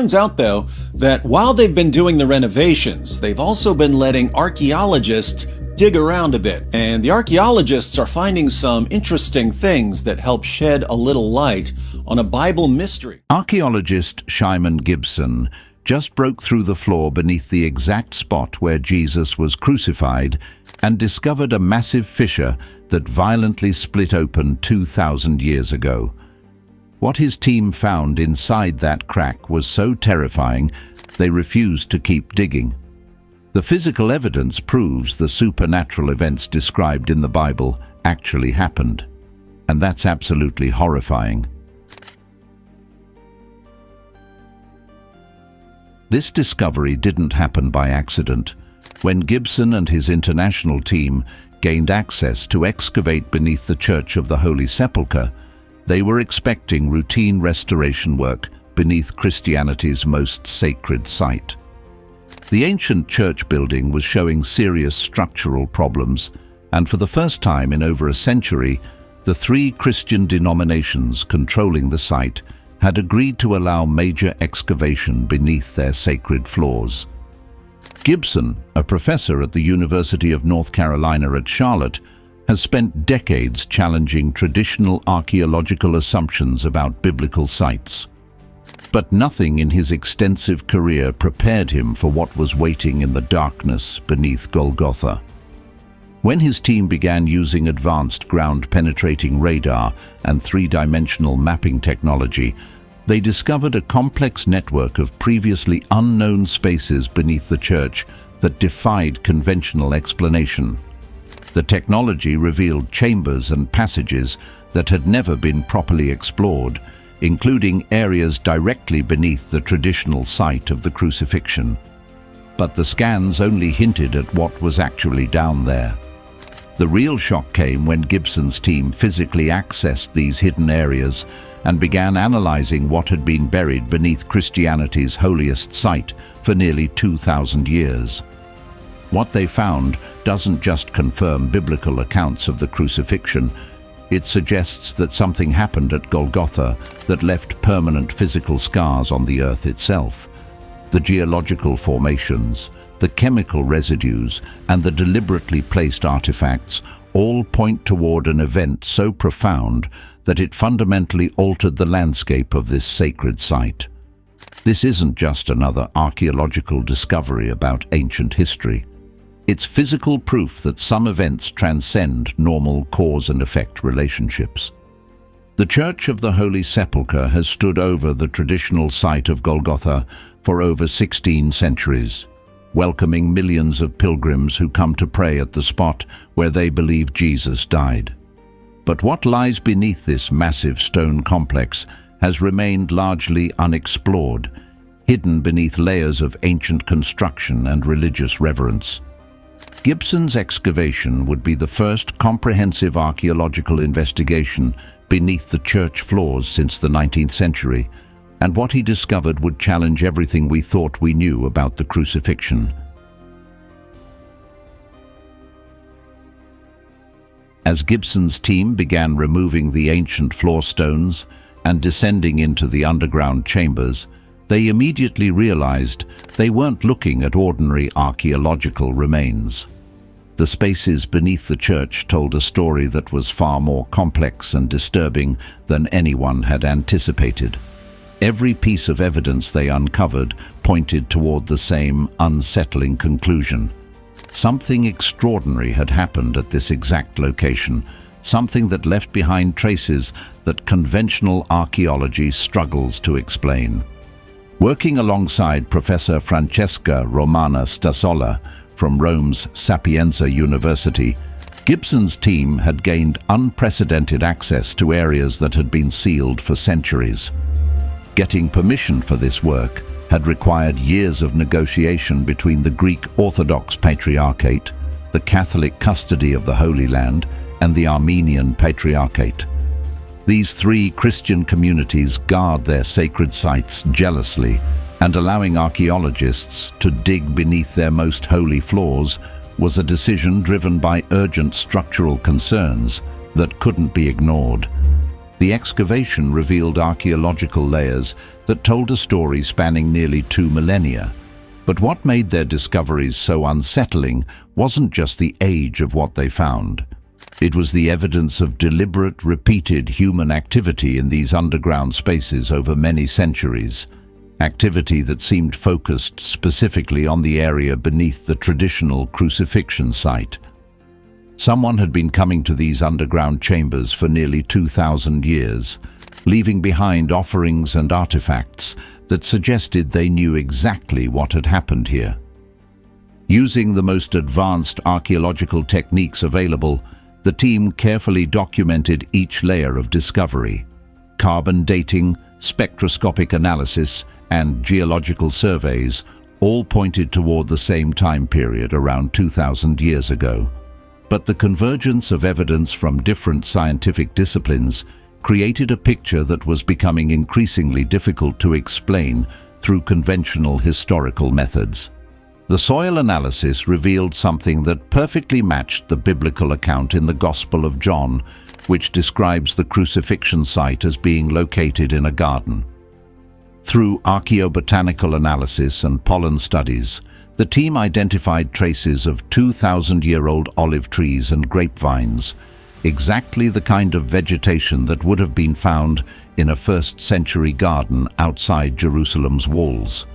turns out, though, that while they've been doing the renovations, they've also been letting archaeologists dig around a bit. And the archaeologists are finding some interesting things that help shed a little light on a Bible mystery. Archaeologist Shimon Gibson just broke through the floor beneath the exact spot where Jesus was crucified and discovered a massive fissure that violently split open 2,000 years ago. What his team found inside that crack was so terrifying, they refused to keep digging. The physical evidence proves the supernatural events described in the Bible actually happened, and that's absolutely horrifying. This discovery didn't happen by accident. When Gibson and his international team gained access to excavate beneath the Church of the Holy Sepulchre, they were expecting routine restoration work beneath Christianity's most sacred site. The ancient church building was showing serious structural problems, and for the first time in over a century, the three Christian denominations controlling the site had agreed to allow major excavation beneath their sacred floors. Gibson, a professor at the University of North Carolina at Charlotte, has spent decades challenging traditional archaeological assumptions about biblical sites. But nothing in his extensive career prepared him for what was waiting in the darkness beneath Golgotha. When his team began using advanced ground-penetrating radar and three-dimensional mapping technology, they discovered a complex network of previously unknown spaces beneath the church that defied conventional explanation. The technology revealed chambers and passages that had never been properly explored, including areas directly beneath the traditional site of the Crucifixion. But the scans only hinted at what was actually down there. The real shock came when Gibson's team physically accessed these hidden areas and began analyzing what had been buried beneath Christianity's holiest site for nearly 2,000 years. What they found doesn't just confirm biblical accounts of the crucifixion, it suggests that something happened at Golgotha that left permanent physical scars on the earth itself. The geological formations, the chemical residues, and the deliberately placed artifacts all point toward an event so profound that it fundamentally altered the landscape of this sacred site. This isn't just another archaeological discovery about ancient history. It's physical proof that some events transcend normal cause and effect relationships. The Church of the Holy Sepulchre has stood over the traditional site of Golgotha for over 16 centuries, welcoming millions of pilgrims who come to pray at the spot where they believe Jesus died. But what lies beneath this massive stone complex has remained largely unexplored, hidden beneath layers of ancient construction and religious reverence. Gibson's excavation would be the first comprehensive archaeological investigation beneath the church floors since the 19th century, and what he discovered would challenge everything we thought we knew about the crucifixion. As Gibson's team began removing the ancient floor stones and descending into the underground chambers, they immediately realized they weren't looking at ordinary archaeological remains. The spaces beneath the church told a story that was far more complex and disturbing than anyone had anticipated. Every piece of evidence they uncovered pointed toward the same unsettling conclusion. Something extraordinary had happened at this exact location, something that left behind traces that conventional archaeology struggles to explain. Working alongside Professor Francesca Romana Stasola from Rome's Sapienza University, Gibson's team had gained unprecedented access to areas that had been sealed for centuries. Getting permission for this work had required years of negotiation between the Greek Orthodox Patriarchate, the Catholic custody of the Holy Land, and the Armenian Patriarchate. These three Christian communities guard their sacred sites jealously, and allowing archaeologists to dig beneath their most holy floors was a decision driven by urgent structural concerns that couldn't be ignored. The excavation revealed archaeological layers that told a story spanning nearly 2 millennia. But what made their discoveries so unsettling wasn't just the age of what they found. It was the evidence of deliberate, repeated human activity in these underground spaces over many centuries. Activity that seemed focused specifically on the area beneath the traditional crucifixion site. Someone had been coming to these underground chambers for nearly 2,000 years, leaving behind offerings and artifacts that suggested they knew exactly what had happened here. Using the most advanced archaeological techniques available, the team carefully documented each layer of discovery. Carbon dating, spectroscopic analysis, and geological surveys all pointed toward the same time period around 2,000 years ago. But the convergence of evidence from different scientific disciplines created a picture that was becoming increasingly difficult to explain through conventional historical methods. The soil analysis revealed something that perfectly matched the biblical account in the Gospel of John, which describes the crucifixion site as being located in a garden. Through archaeobotanical analysis and pollen studies, the team identified traces of 2,000-year-old olive trees and grapevines, exactly the kind of vegetation that would have been found in a first-century garden outside Jerusalem's walls.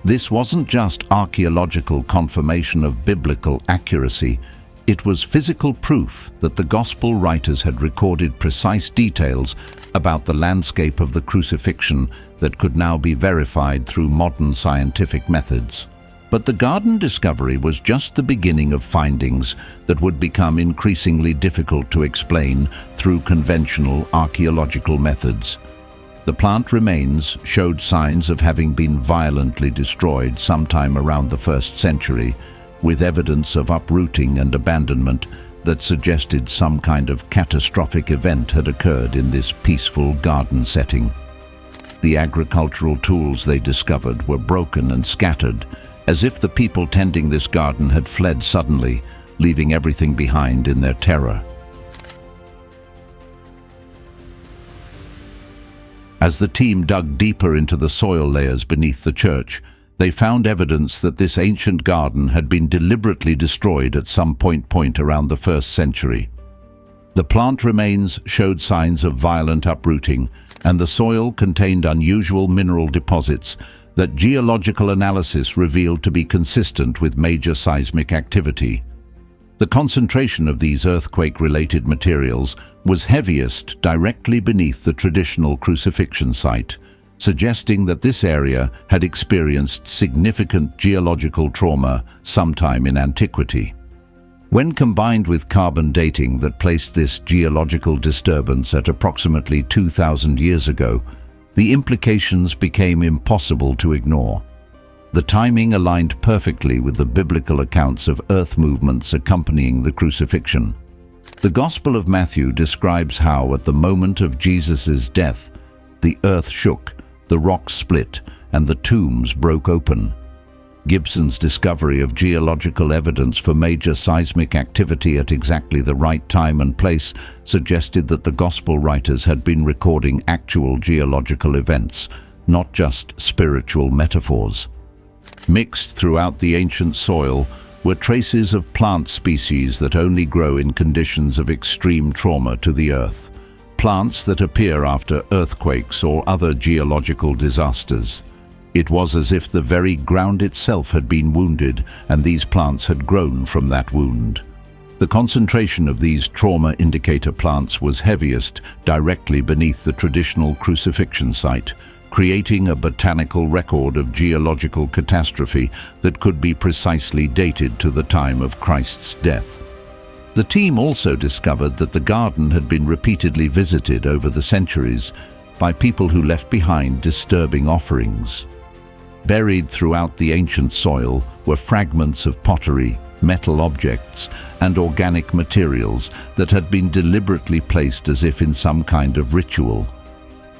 This wasn't just archaeological confirmation of biblical accuracy, it was physical proof that the Gospel writers had recorded precise details about the landscape of the crucifixion that could now be verified through modern scientific methods. But the garden discovery was just the beginning of findings that would become increasingly difficult to explain through conventional archaeological methods. The plant remains showed signs of having been violently destroyed sometime around the 1st century, with evidence of uprooting and abandonment that suggested some kind of catastrophic event had occurred in this peaceful garden setting. The agricultural tools they discovered were broken and scattered, as if the people tending this garden had fled suddenly, leaving everything behind in their terror. As the team dug deeper into the soil layers beneath the church, they found evidence that this ancient garden had been deliberately destroyed at some point around the 1st century. The plant remains showed signs of violent uprooting, and the soil contained unusual mineral deposits that geological analysis revealed to be consistent with major seismic activity. The concentration of these earthquake-related materials was heaviest directly beneath the traditional crucifixion site, suggesting that this area had experienced significant geological trauma sometime in antiquity. When combined with carbon dating that placed this geological disturbance at approximately 2,000 years ago, the implications became impossible to ignore. The timing aligned perfectly with the biblical accounts of earth movements accompanying the crucifixion. The Gospel of Matthew describes how, at the moment of Jesus' death, the earth shook, the rocks split, and the tombs broke open. Gibson's discovery of geological evidence for major seismic activity at exactly the right time and place suggested that the Gospel writers had been recording actual geological events, not just spiritual metaphors. Mixed throughout the ancient soil were traces of plant species that only grow in conditions of extreme trauma to the earth, plants that appear after earthquakes or other geological disasters. It was as if the very ground itself had been wounded and these plants had grown from that wound. The concentration of these trauma indicator plants was heaviest directly beneath the traditional crucifixion site, creating a botanical record of geological catastrophe that could be precisely dated to the time of Christ's death. The team also discovered that the garden had been repeatedly visited over the centuries by people who left behind disturbing offerings. Buried throughout the ancient soil were fragments of pottery, metal objects, and organic materials that had been deliberately placed as if in some kind of ritual.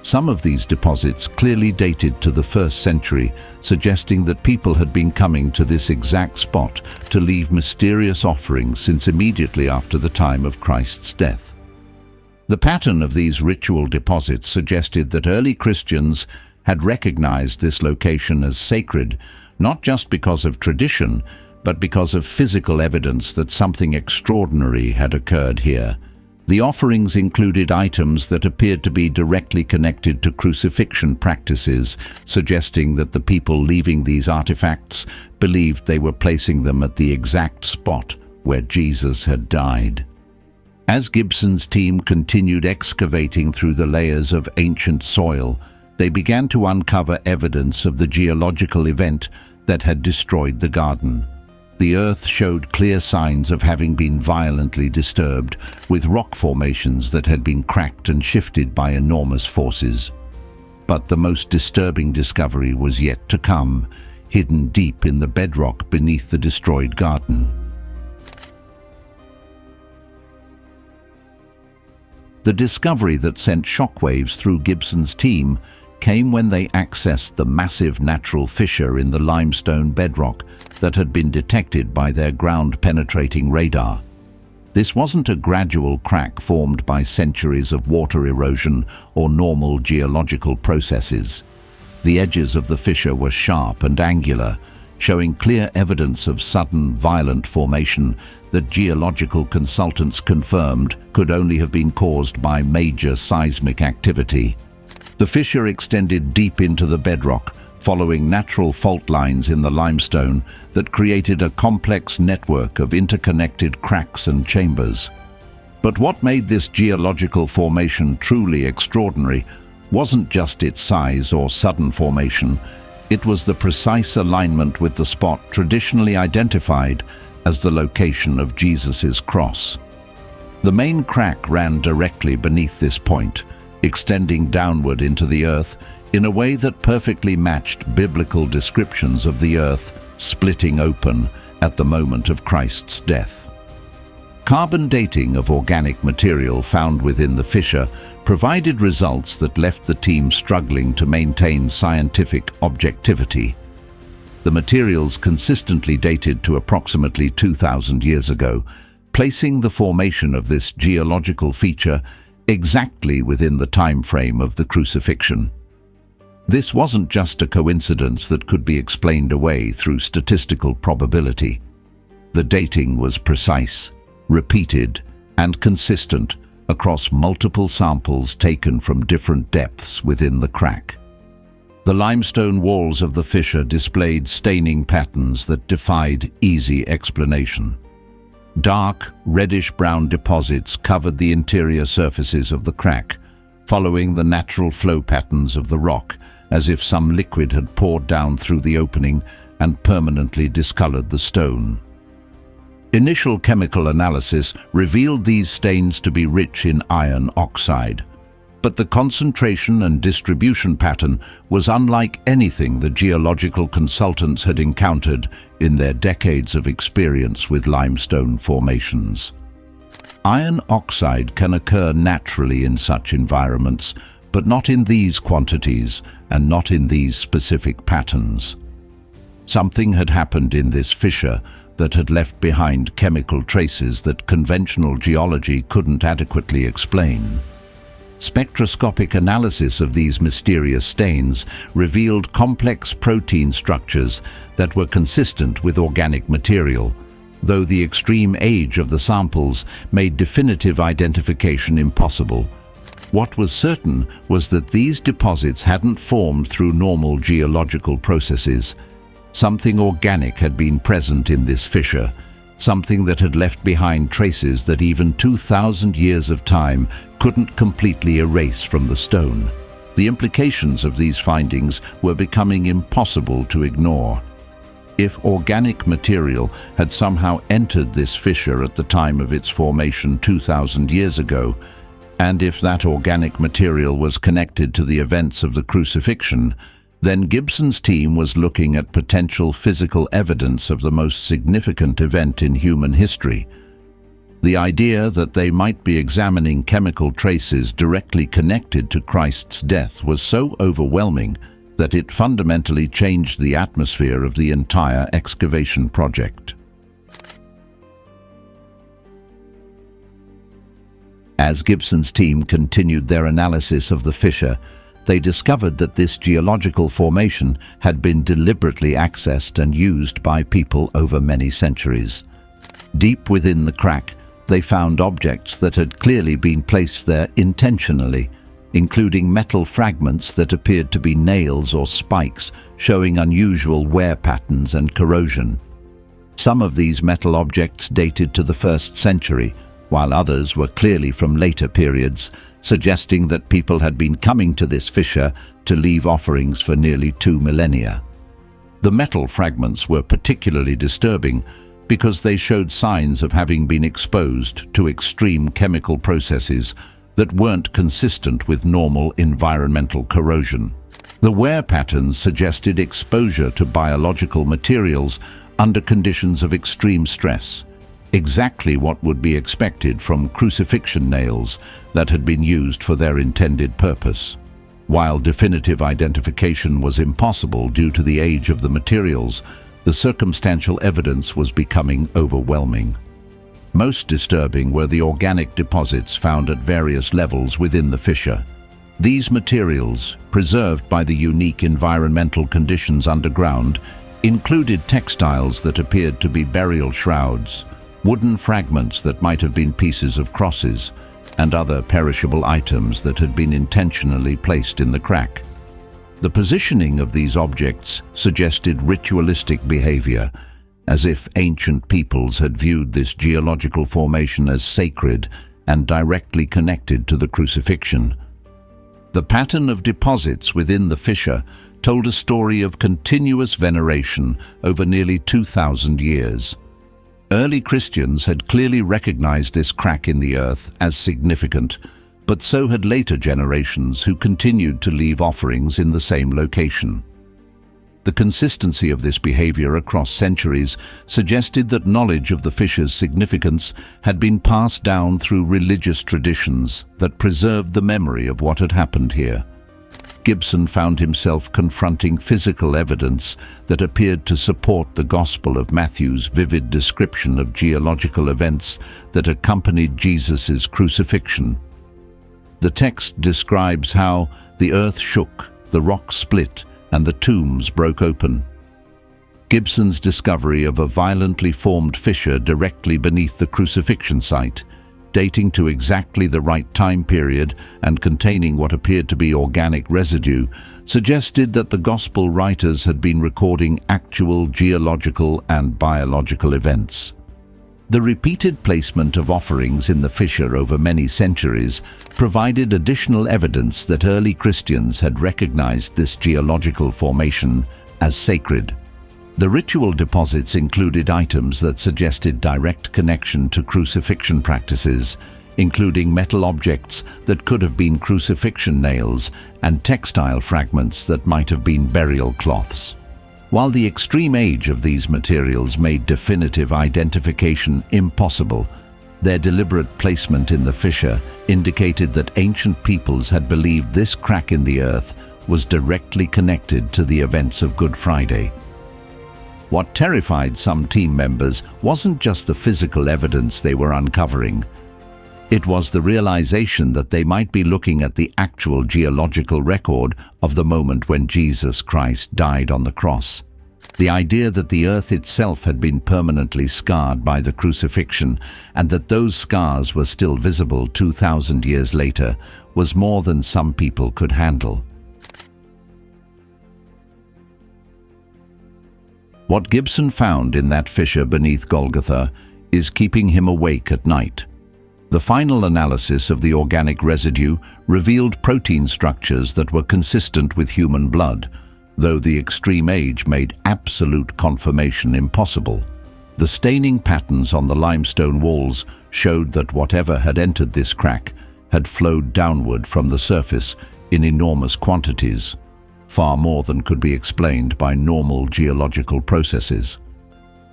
Some of these deposits clearly dated to the 1st century, suggesting that people had been coming to this exact spot to leave mysterious offerings since immediately after the time of Christ's death. The pattern of these ritual deposits suggested that early Christians had recognized this location as sacred, not just because of tradition, but because of physical evidence that something extraordinary had occurred here. The offerings included items that appeared to be directly connected to crucifixion practices, suggesting that the people leaving these artifacts believed they were placing them at the exact spot where Jesus had died. As Gibson's team continued excavating through the layers of ancient soil, they began to uncover evidence of the geological event that had destroyed the garden. The earth showed clear signs of having been violently disturbed, with rock formations that had been cracked and shifted by enormous forces. But the most disturbing discovery was yet to come, hidden deep in the bedrock beneath the destroyed garden. The discovery that sent shockwaves through Gibson's team came when they accessed the massive natural fissure in the limestone bedrock that had been detected by their ground-penetrating radar. This wasn't a gradual crack formed by centuries of water erosion or normal geological processes. The edges of the fissure were sharp and angular, showing clear evidence of sudden, violent formation that geological consultants confirmed could only have been caused by major seismic activity. The fissure extended deep into the bedrock, following natural fault lines in the limestone that created a complex network of interconnected cracks and chambers. But what made this geological formation truly extraordinary wasn't just its size or sudden formation. It was the precise alignment with the spot traditionally identified as the location of Jesus's cross. The main crack ran directly beneath this point, extending downward into the earth in a way that perfectly matched biblical descriptions of the earth splitting open at the moment of Christ's death. Carbon dating of organic material found within the fissure provided results that left the team struggling to maintain scientific objectivity. The materials consistently dated to approximately 2,000 years ago, placing the formation of this geological feature exactly within the time frame of the Crucifixion. This wasn't just a coincidence that could be explained away through statistical probability. The dating was precise, repeated, and consistent across multiple samples taken from different depths within the crack. The limestone walls of the fissure displayed staining patterns that defied easy explanation. Dark, reddish-brown deposits covered the interior surfaces of the crack, following the natural flow patterns of the rock, as if some liquid had poured down through the opening and permanently discolored the stone. Initial chemical analysis revealed these stains to be rich in iron oxide, but the concentration and distribution pattern was unlike anything the geological consultants had encountered in their decades of experience with limestone formations. Iron oxide can occur naturally in such environments, but not in these quantities and not in these specific patterns. Something had happened in this fissure that had left behind chemical traces that conventional geology couldn't adequately explain. Spectroscopic analysis of these mysterious stains revealed complex protein structures that were consistent with organic material, though the extreme age of the samples made definitive identification impossible. What was certain was that these deposits hadn't formed through normal geological processes. Something organic had been present in this fissure, something that had left behind traces that even 2,000 years of time couldn't completely erase from the stone. The implications of these findings were becoming impossible to ignore. If organic material had somehow entered this fissure at the time of its formation 2,000 years ago, and if that organic material was connected to the events of the Crucifixion, then Gibson's team was looking at potential physical evidence of the most significant event in human history. The idea that they might be examining chemical traces directly connected to Christ's death was so overwhelming that it fundamentally changed the atmosphere of the entire excavation project. As Gibson's team continued their analysis of the fissure, they discovered that this geological formation had been deliberately accessed and used by people over many centuries. Deep within the crack, they found objects that had clearly been placed there intentionally, including metal fragments that appeared to be nails or spikes, showing unusual wear patterns and corrosion. Some of these metal objects dated to the 1st century, while others were clearly from later periods, suggesting that people had been coming to this fissure to leave offerings for nearly 2 millennia. The metal fragments were particularly disturbing because they showed signs of having been exposed to extreme chemical processes that weren't consistent with normal environmental corrosion. The wear patterns suggested exposure to biological materials under conditions of extreme stress, exactly what would be expected from crucifixion nails that had been used for their intended purpose. While definitive identification was impossible due to the age of the materials, the circumstantial evidence was becoming overwhelming. Most disturbing were the organic deposits found at various levels within the fissure. These materials, preserved by the unique environmental conditions underground, included textiles that appeared to be burial shrouds, wooden fragments that might have been pieces of crosses, and other perishable items that had been intentionally placed in the crack. The positioning of these objects suggested ritualistic behavior, as if ancient peoples had viewed this geological formation as sacred and directly connected to the crucifixion. The pattern of deposits within the fissure told a story of continuous veneration over nearly 2,000 years. Early Christians had clearly recognized this crack in the earth as significant, but so had later generations who continued to leave offerings in the same location. The consistency of this behavior across centuries suggested that knowledge of the fissure's significance had been passed down through religious traditions that preserved the memory of what had happened here. Gibson found himself confronting physical evidence that appeared to support the Gospel of Matthew's vivid description of geological events that accompanied Jesus' crucifixion. The text describes how the earth shook, the rocks split, and the tombs broke open. Gibson's discovery of a violently formed fissure directly beneath the crucifixion site, dating to exactly the right time period and containing what appeared to be organic residue, suggested that the Gospel writers had been recording actual geological and biological events. The repeated placement of offerings in the fissure over many centuries provided additional evidence that early Christians had recognized this geological formation as sacred. The ritual deposits included items that suggested direct connection to crucifixion practices, including metal objects that could have been crucifixion nails and textile fragments that might have been burial cloths. While the extreme age of these materials made definitive identification impossible, their deliberate placement in the fissure indicated that ancient peoples had believed this crack in the earth was directly connected to the events of Good Friday. What terrified some team members wasn't just the physical evidence they were uncovering. It was the realization that they might be looking at the actual geological record of the moment when Jesus Christ died on the cross. The idea that the earth itself had been permanently scarred by the crucifixion and that those scars were still visible 2,000 years later was more than some people could handle. What Gibson found in that fissure beneath Golgotha is keeping him awake at night. The final analysis of the organic residue revealed protein structures that were consistent with human blood, though the extreme age made absolute confirmation impossible. The staining patterns on the limestone walls showed that whatever had entered this crack had flowed downward from the surface in enormous quantities, far more than could be explained by normal geological processes.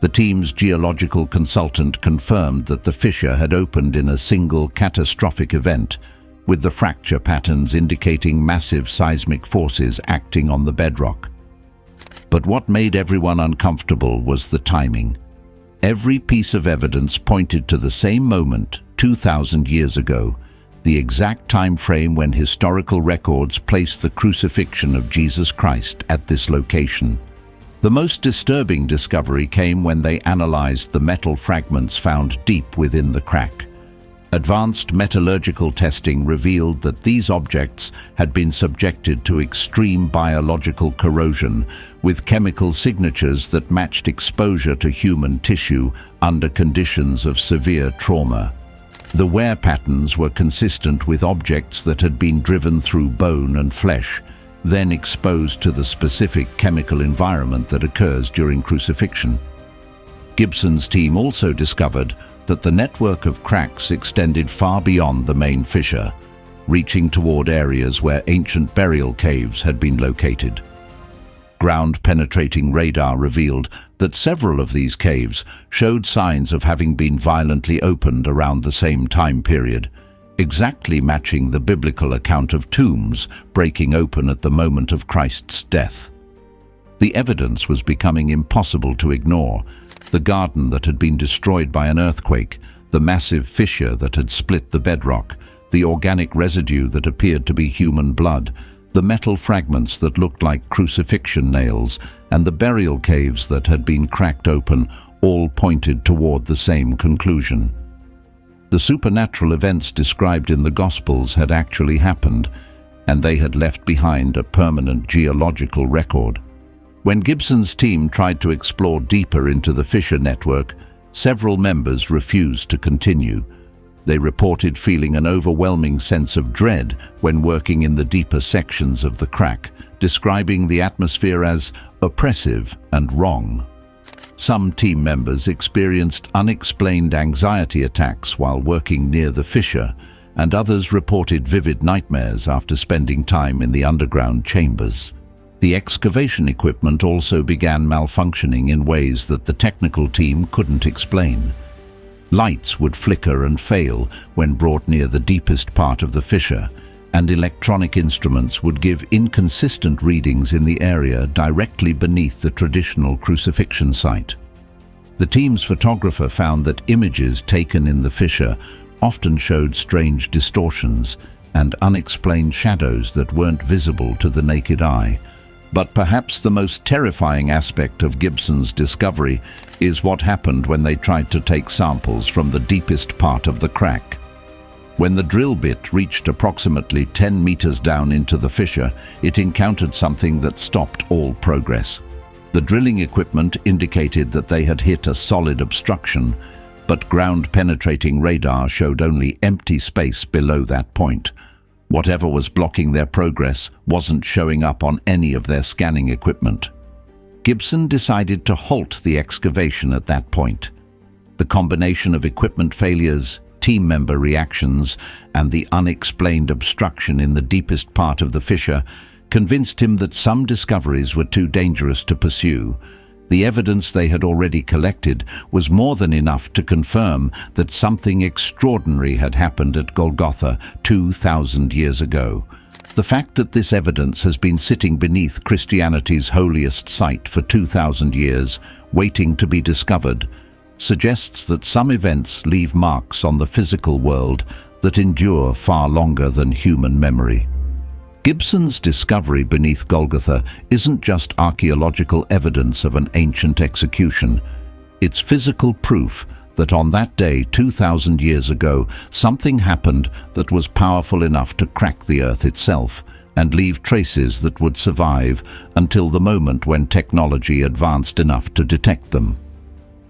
The team's geological consultant confirmed that the fissure had opened in a single catastrophic event, with the fracture patterns indicating massive seismic forces acting on the bedrock. But what made everyone uncomfortable was the timing. Every piece of evidence pointed to the same moment 2,000 years ago, the exact time frame when historical records place the crucifixion of Jesus Christ at this location. The most disturbing discovery came when they analyzed the metal fragments found deep within the crack. Advanced metallurgical testing revealed that these objects had been subjected to extreme biological corrosion, with chemical signatures that matched exposure to human tissue under conditions of severe trauma. The wear patterns were consistent with objects that had been driven through bone and flesh, then exposed to the specific chemical environment that occurs during crucifixion. Gibson's team also discovered that the network of cracks extended far beyond the main fissure, reaching toward areas where ancient burial caves had been located. Ground-penetrating radar revealed that several of these caves showed signs of having been violently opened around the same time period, exactly matching the biblical account of tombs breaking open at the moment of Christ's death. The evidence was becoming impossible to ignore. The garden that had been destroyed by an earthquake, the massive fissure that had split the bedrock, the organic residue that appeared to be human blood, the metal fragments that looked like crucifixion nails, and the burial caves that had been cracked open all pointed toward the same conclusion. The supernatural events described in the Gospels had actually happened, and they had left behind a permanent geological record. When Gibson's team tried to explore deeper into the fissure network, several members refused to continue. They reported feeling an overwhelming sense of dread when working in the deeper sections of the crack, describing the atmosphere as oppressive and wrong. Some team members experienced unexplained anxiety attacks while working near the fissure, and others reported vivid nightmares after spending time in the underground chambers. The excavation equipment also began malfunctioning in ways that the technical team couldn't explain. Lights would flicker and fail when brought near the deepest part of the fissure, and electronic instruments would give inconsistent readings in the area directly beneath the traditional crucifixion site. The team's photographer found that images taken in the fissure often showed strange distortions and unexplained shadows that weren't visible to the naked eye. But perhaps the most terrifying aspect of Gibson's discovery is what happened when they tried to take samples from the deepest part of the crack. When the drill bit reached approximately 10 meters down into the fissure, it encountered something that stopped all progress. The drilling equipment indicated that they had hit a solid obstruction, but ground-penetrating radar showed only empty space below that point. Whatever was blocking their progress wasn't showing up on any of their scanning equipment. Gibson decided to halt the excavation at that point. The combination of equipment failures, team member reactions, and the unexplained obstruction in the deepest part of the fissure convinced him that some discoveries were too dangerous to pursue. The evidence they had already collected was more than enough to confirm that something extraordinary had happened at Golgotha 2,000 years ago. The fact that this evidence has been sitting beneath Christianity's holiest site for 2,000 years, waiting to be discovered, suggests that some events leave marks on the physical world that endure far longer than human memory. Gibson's discovery beneath Golgotha isn't just archaeological evidence of an ancient execution. It's physical proof that on that day 2,000 years ago, something happened that was powerful enough to crack the earth itself and leave traces that would survive until the moment when technology advanced enough to detect them.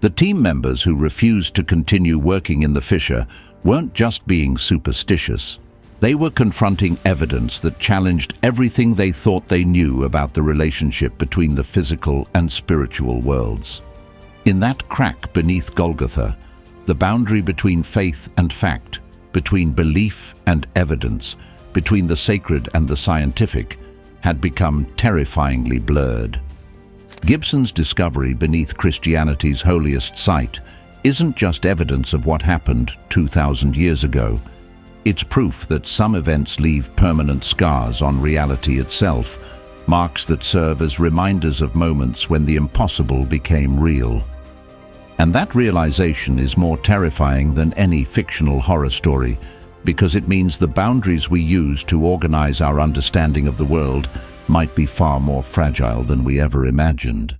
The team members who refused to continue working in the fissure weren't just being superstitious. They were confronting evidence that challenged everything they thought they knew about the relationship between the physical and spiritual worlds. In that crack beneath Golgotha, the boundary between faith and fact, between belief and evidence, between the sacred and the scientific, had become terrifyingly blurred. Gibson's discovery beneath Christianity's holiest site isn't just evidence of what happened 2,000 years ago. It's proof that some events leave permanent scars on reality itself, marks that serve as reminders of moments when the impossible became real. And that realization is more terrifying than any fictional horror story, because it means the boundaries we use to organize our understanding of the world might be far more fragile than we ever imagined.